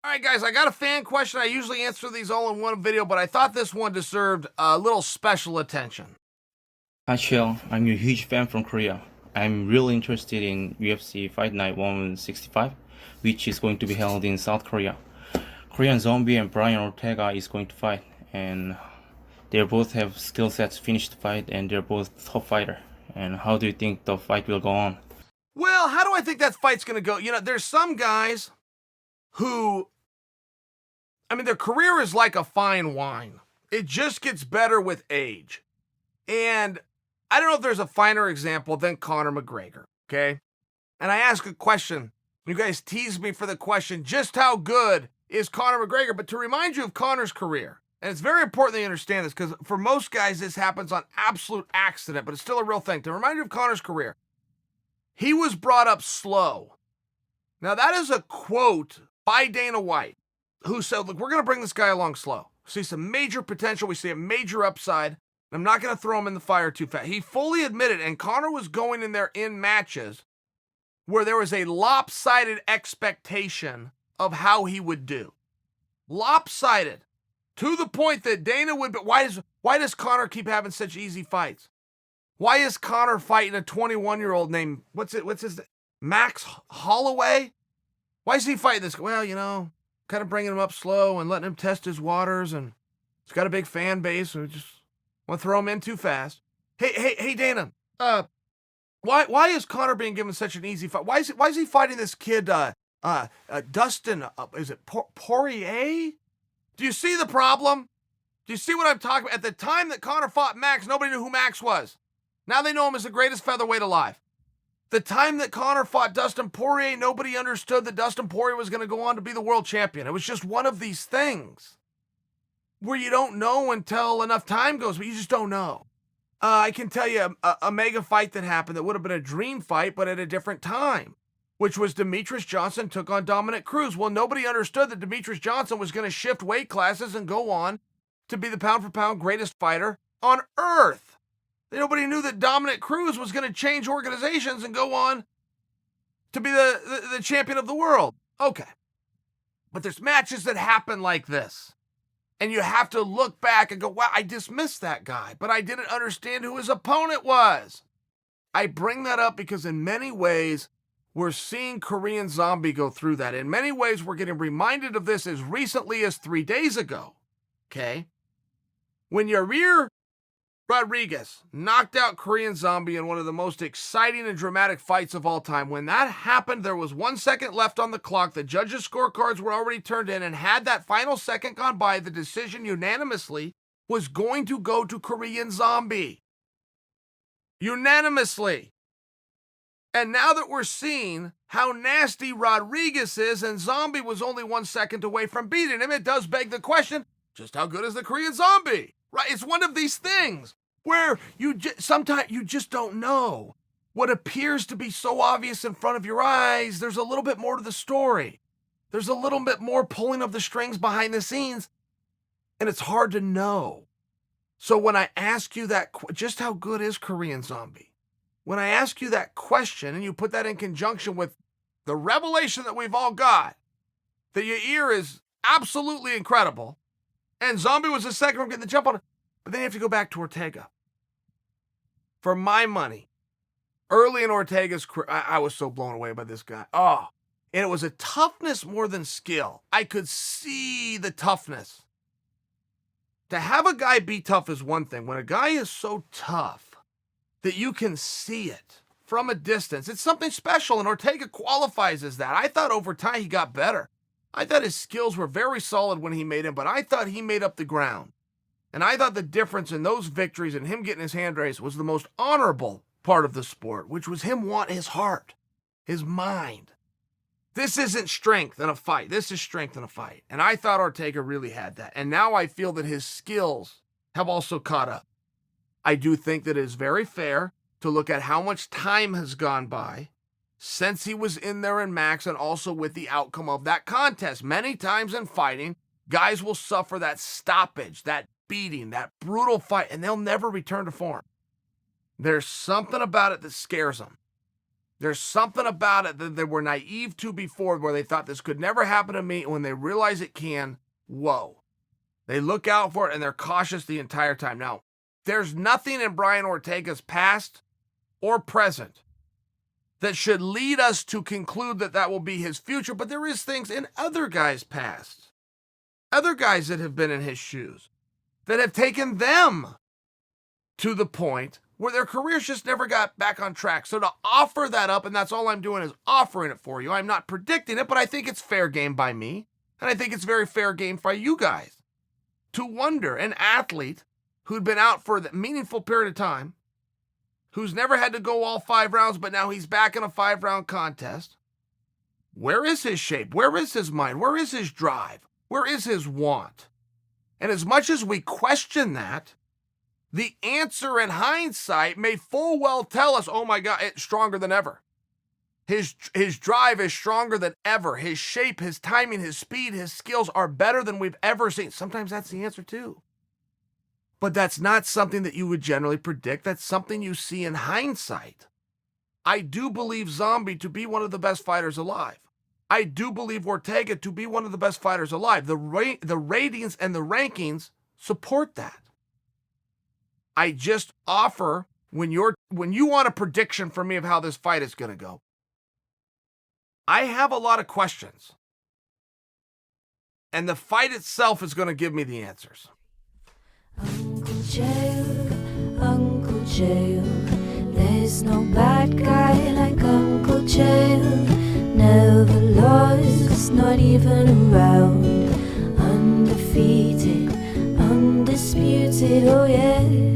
All right, guys, I got a fan question. I usually answer these all in one video, but I thought this one deserved a little special attention. Hi Chael, I'm a huge fan from Korea. I'm really interested in UFC Fight Night 165, which is going to be held in South Korea. Korean Zombie and Brian Ortega is going to fight, and they both have skill sets to finish the fight, and they're both top fighter. And how do you think the fight will go on? Well, how do I think that fight's going to go? There's some guys who, their career is like a fine wine. It just gets better with age. And I don't know if there's a finer example than Conor McGregor, okay? And I ask a question. You guys tease me for the question, just how good is Conor McGregor? But to remind you of Conor's career, and it's very important that you understand this, because for most guys, this happens on absolute accident, but it's still a real thing. To remind you of Conor's career, he was brought up slow. Now, that is a quote by Dana White, who said, look, we're going to bring this guy along slow. We see some major potential. We see a major upside. I'm not going to throw him in the fire too fast. He fully admitted, and Conor was going in there in matches where there was a lopsided expectation of how he would do. Lopsided. To the point that Dana would, but why does Conor keep having such easy fights? Why is Conor fighting a 21-year-old named, what's his name? Max Holloway? Why is he fighting this? Well, kind of bringing him up slow and letting him test his waters, and he's got a big fan base, so we just want to throw him in too fast. Hey, Dana, why is Conor being given such an easy fight? Why is he fighting this kid, Dustin, is it Poirier? Do you see the problem? Do you see what I'm talking about? At the time that Conor fought Max, nobody knew who Max was. Now they know him as the greatest featherweight alive. The time that Conor fought Dustin Poirier, nobody understood that Dustin Poirier was going to go on to be the world champion. It was just one of these things where you don't know until enough time goes, but you just don't know. I can tell you a mega fight that happened that would have been a dream fight, but at a different time, which was Demetrius Johnson took on Dominic Cruz. Well, nobody understood that Demetrius Johnson was going to shift weight classes and go on to be the pound-for-pound greatest fighter on earth. Nobody knew that Dominic Cruz was going to change organizations and go on to be the champion of the world. Okay. But there's matches that happen like this. And you have to look back and go, wow, I dismissed that guy, but I didn't understand who his opponent was. I bring that up because in many ways, we're seeing Korean Zombie go through that. In many ways, we're getting reminded of this as recently as 3 days ago. Okay? When Yair Rodriguez knocked out Korean Zombie in one of the most exciting and dramatic fights of all time. When that happened, there was 1 second left on the clock. The judges' scorecards were already turned in, and had that final second gone by, the decision unanimously was going to go to Korean Zombie. Unanimously. And now that we're seeing how nasty Rodriguez is, and Zombie was only 1 second away from beating him, it does beg the question, just how good is the Korean Zombie? Right? It's one of these things where sometimes you just don't know. What appears to be so obvious in front of your eyes, there's a little bit more to the story. There's a little bit more pulling of the strings behind the scenes, and it's hard to know. So when I ask you that, just how good is Korean Zombie? When I ask you that question, and you put that in conjunction with the revelation that we've all got, that Yair is absolutely incredible, and Zombie was the second from getting the jump on it. But then you have to go back to Ortega. For my money, early in Ortega's career, I was so blown away by this guy. Oh, and it was a toughness more than skill. I could see the toughness. To have a guy be tough is one thing. When a guy is so tough that you can see it from a distance, it's something special, and Ortega qualifies as that. I thought over time he got better. I thought his skills were very solid when he made him, but I thought he made up the ground. And I thought the difference in those victories and him getting his hand raised was the most honorable part of the sport, which was him wanting his heart, his mind. This isn't strength in a fight. This is strength in a fight. And I thought Ortega really had that. And now I feel that his skills have also caught up. I do think that it is very fair to look at how much time has gone by since he was in there in Max, and also with the outcome of that contest. Many times in fighting, guys will suffer that stoppage, that beating, that brutal fight, and they'll never return to form. There's something about it that scares them. There's something about it that they were naive to before, where they thought this could never happen to me, and when they realize it can, whoa. They look out for it, and they're cautious the entire time. Now, there's nothing in Brian Ortega's past or present that should lead us to conclude that that will be his future, but there is things in other guys' past, other guys that have been in his shoes, that have taken them to the point where their careers just never got back on track. So to offer that up, and that's all I'm doing is offering it for you. I'm not predicting it, but I think it's fair game by me, and I think it's very fair game by you guys to wonder, an athlete who'd been out for a meaningful period of time, who's never had to go all 5 rounds, but now he's back in a 5-round contest. Where is his shape? Where is his mind? Where is his drive? Where is his want? And as much as we question that, the answer in hindsight may full well tell us, oh my God, it's stronger than ever. His drive is stronger than ever. His shape, his timing, his speed, his skills are better than we've ever seen. Sometimes that's the answer too. But that's not something that you would generally predict. That's something you see in hindsight. I do believe Zombie to be one of the best fighters alive. I do believe Ortega to be one of the best fighters alive. The ratings and the rankings support that. I just offer, when you want a prediction from me of how this fight is going to go, I have a lot of questions. And the fight itself is going to give me the answers. Uncle Chael, there's no bad guy like Uncle Chael. Never lost, not even around. Undefeated, undisputed, oh yeah.